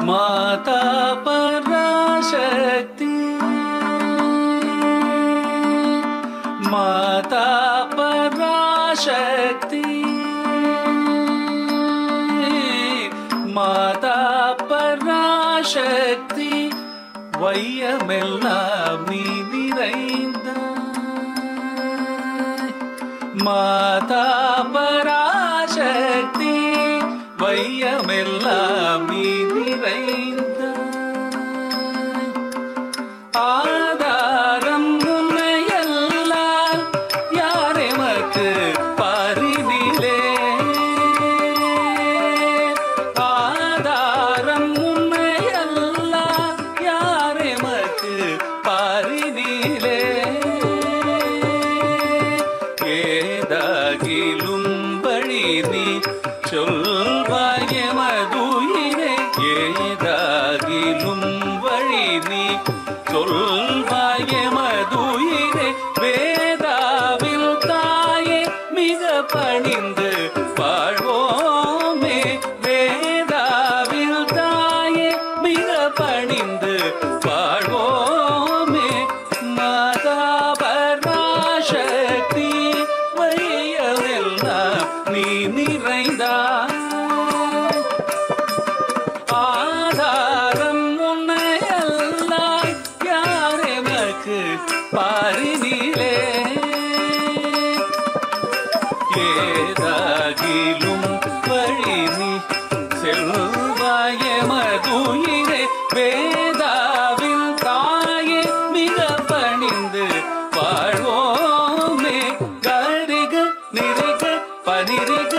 माता पराशक्ति माता पराशक्ति माता पराशक्ति வையமெல்லாம் நீ நிறைந்தாய் மாதா பராசக்தி வையமெல்லாம் நீ நிறைந்தாய் ஆதாரம் உன்னையல்லால் யார் எமக்கு பரிதிலே ஆதாரம் உன்னையல்லால் யார் எமக்கு பரிதிலே ஏதாகிலும் வழி நீ சொல்வாய் எமதுயிரே ஏதாகிலும் வழி நீ சொல்வாய் எமதுயிரே வேதாவில் தாயே மிக பணிந்து வாழ்வோமே வேதாவில் தாயே மிக பணிந்து வாழ்வோமே மாதா பராசக்தி வையமெல்லாம் நீ நிறைந்தாய் ஆதாரம் உன்னையல்லால் யார் எமக்கு பரிதிலே ஏதாகிலும் வழி நீ செல்வாய் எமதுயிரே வேதாவில் தாயே மிக பணிந்து வாழ்வோமே கரிக நிரிக பனிரிக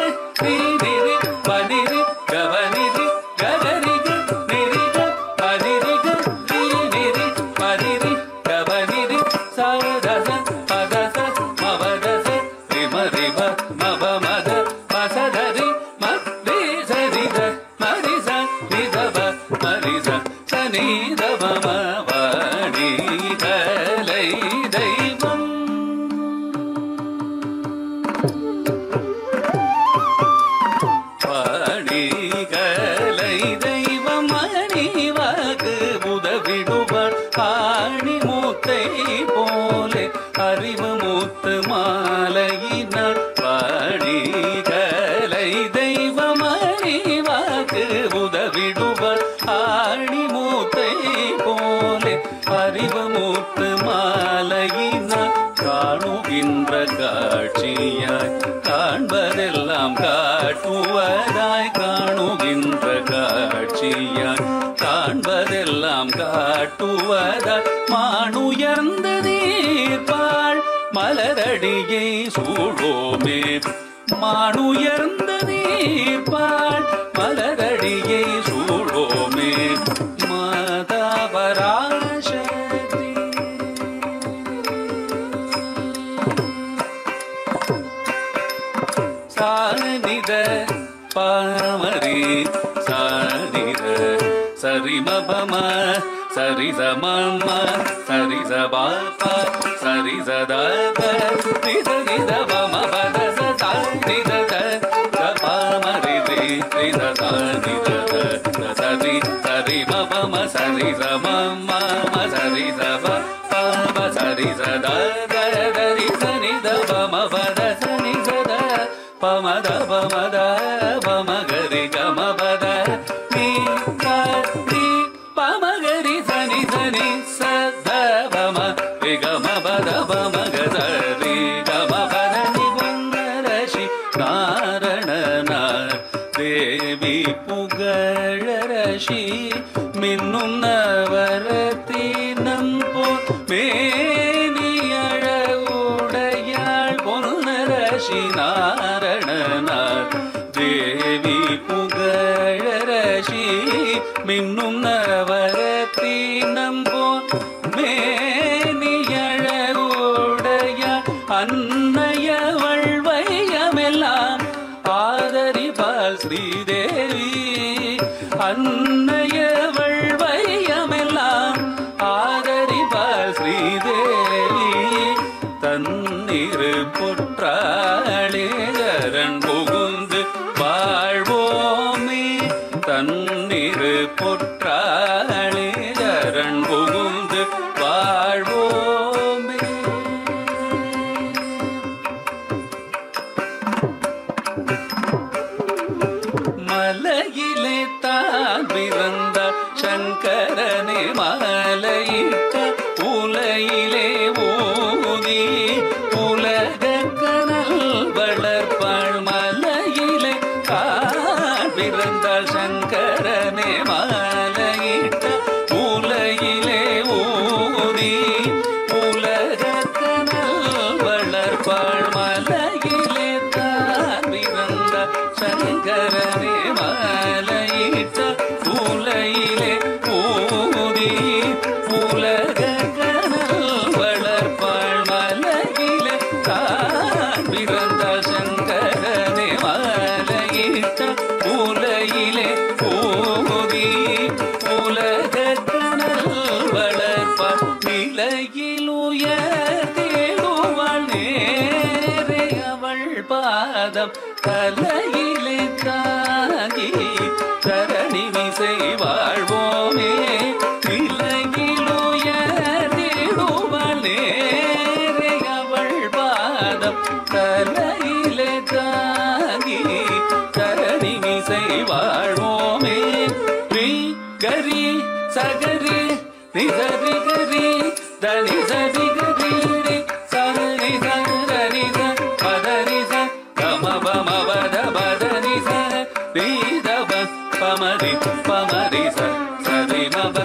நீரிரி பனிரி கவனிரி ககரிக நிரிக பனிரிக நீரிரி பனிரி கவனிரி சதச பதச மவதச ரிமரிவ மவமத பசதரி மரி சரித மரிச நிதவ மரிச சனிதவ மவடி கலை தெய்வம் கலை தெய்வம் மணிவாக்கு உதவிடுவார் ஆணி மூத்தை போலே அறிவு மூத்து மாலையினார் பாடி கலை தெய்வம் மணிவாக்கு உதவிடுவார் ஆணி மூத்தை போலே அறிவு மூத்து மாலையினார் காணுகின்ற காட்சியாய் காண்பதெல்லாம் காட்டுவதாய் காணுகின்ற காட்சியாய் காண்பதெல்லாம் காட்டுவதாய் மானுயர்ந்த நீர்பாள் மலரடியை சூழோமே மானுயர்ந்த நீர்பாள் மலரடியை சூழோமே மாதா பராசக்தி சானித பாமரி சானித சரிமபம சரிசமம சரிசபாப சரிசதப நிதனிதபம பதச சானித பாமரி ரிதசானித சரி சரிமபம சரிசமம சரிசப பாப சரிசத சரிசனிதபம பதச நிசத பமத பமத பமகரி கமபத நீ கரி பமகரி சனி சனி சத பம விகமபத பமகரி கமபத நிபுணரசி காரணனார் தேவி புகழரசி மின்னும் நவரத்தினம் போல் மேனியழவுடையாள் பொன்னரசி நாரணனார் தேவி புகழரசி மின்னும் நவரத்தினம் போல் மேனியழவுடையாள் அன்னையவள் வையமெல்லாம் ஆதர ஆதரிப்பாள் ஸ்ரீதேவி அன்னையவள் வையமெல்லாம் ஆதரிப்பாள் ஸ்ரீதேவி தன்னிரு பொற்றாளே சரண் புகுந்து வாழ்வோமே தன்னிரு பொற்றாளே சரண் புகுந்து வாழ்வோமே. மலையிலே தான் பிறந்த சங்கரனே மலையிட்ட உலையிலே ஊதி உலக கனல் வளர்ப்பாள் மலையிலே தான் பிறந்த சங்கரனே மலையிட்ட உலையிலே ஊதி உலக கனல் வளர்ப்பாள் மலையிலே தான் பிறந்த சங்கரனே மலையிட்ட உலையிலே ஊதி உலக கனல் வளர்ப்பாள் மலையிலே தான் பிறந்த சங்கரனே மலையிட்ட உலையிலே ஊதி உலக கனல் வளர்ப்பாள் நிலையில் உயர்த்திடுவாள் நேரே அவள் பாதம் தலையிலே தாங்கி தரணி மிசை வாழ்வோமே நிலையில் உயர்த்திடுவாள் நேரே அவள் பாதம் தலையிலே தாங்கி தரணி மிசை வாழ்வோமே. ரி கரி சகரி நிசரி கரி தனி சரி கரி சரி சரி பதரி பமபமபத பதரி சரி பமரி பமரி சரி மப